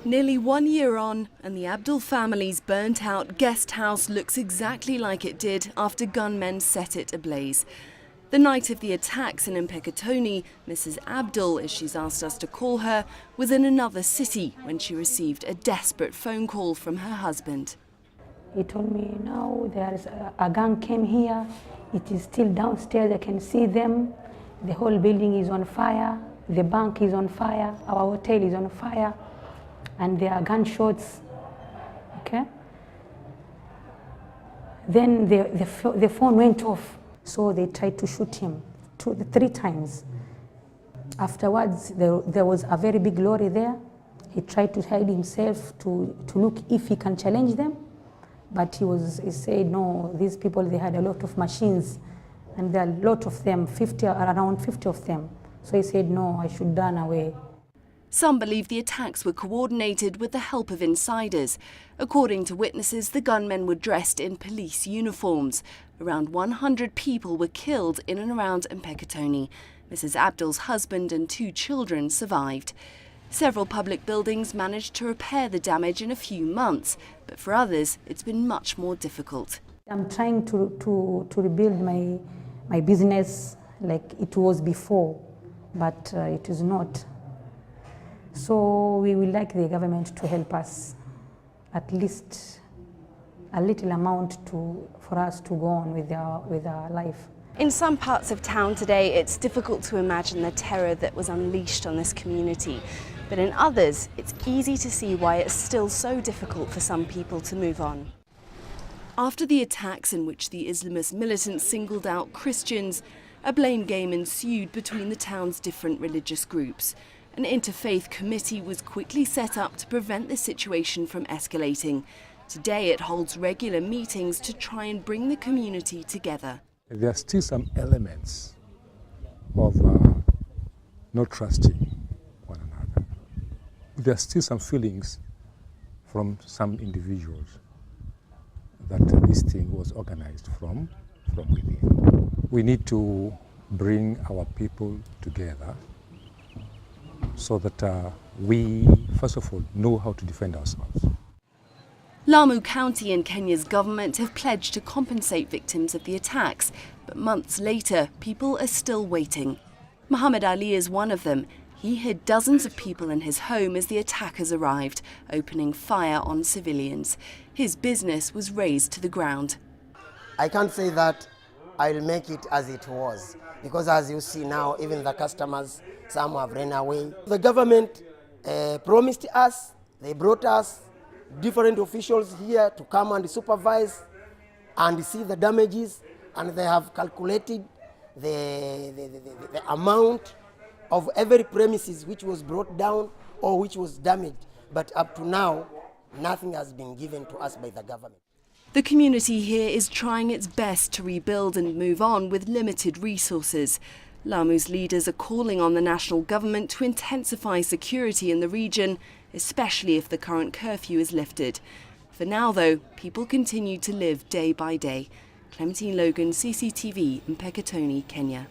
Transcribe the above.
Nearly 1 year on, and the Abdul family's burnt-out guest house looks exactly like it did after gunmen set it ablaze. The night of the attacks in Mpeketoni, Mrs. Abdul, as she's asked us to call her, was in another city when she received a desperate phone call from her husband. He told me, now there's a gang came here. It is still downstairs. I can see them. The whole building is on fire. The bank is on fire. Our hotel is on fire. And there are gunshots, okay? Then the phone went off, so they tried to shoot him 3 times. Afterwards, there was a very big lorry there. He tried to hide himself to look if he can challenge them, but he said, no, these people, they had a lot of machines, and there are a lot of them, around 50 of them. So he said, no, I should run away. Some believe the attacks were coordinated with the help of insiders. According to witnesses, the gunmen were dressed in police uniforms. Around 100 people were killed in and around Mpeketoni. Mrs. Abdul's husband and 2 children survived. Several public buildings managed to repair the damage in a few months, but for others, it's been much more difficult. I'm trying to rebuild my business like it was before, but it is not. So we would like the government to help us, at least a little amount for us to go on with our life. In some parts of town today, it's difficult to imagine the terror that was unleashed on this community. But in others, it's easy to see why it's still so difficult for some people to move on. After the attacks in which the Islamist militants singled out Christians, a blame game ensued between the town's different religious groups. An interfaith committee was quickly set up to prevent the situation from escalating. Today it holds regular meetings to try and bring the community together. There are still some elements of not trusting one another. There are still some feelings from some individuals that this thing was organized from within. We need to bring our people together so that we, first of all, know how to defend ourselves. Lamu County and Kenya's government have pledged to compensate victims of the attacks, but months later, people are still waiting. Muhammad Ali is one of them. He hid dozens of people in his home as the attackers arrived, opening fire on civilians. His business was razed to the ground. I can't say that I'll make it as it was, because as you see now, even the customers, some have run away. The government promised us, they brought us different officials here to come and supervise and see the damages, and they have calculated the amount of every premises which was brought down or which was damaged. But up to now, nothing has been given to us by the government. The community here is trying its best to rebuild and move on with limited resources. Lamu's leaders are calling on the national government to intensify security in the region, especially if the current curfew is lifted. For now, though, people continue to live day by day. Clementine, Logan, CCTV, Mpeketoni, Kenya.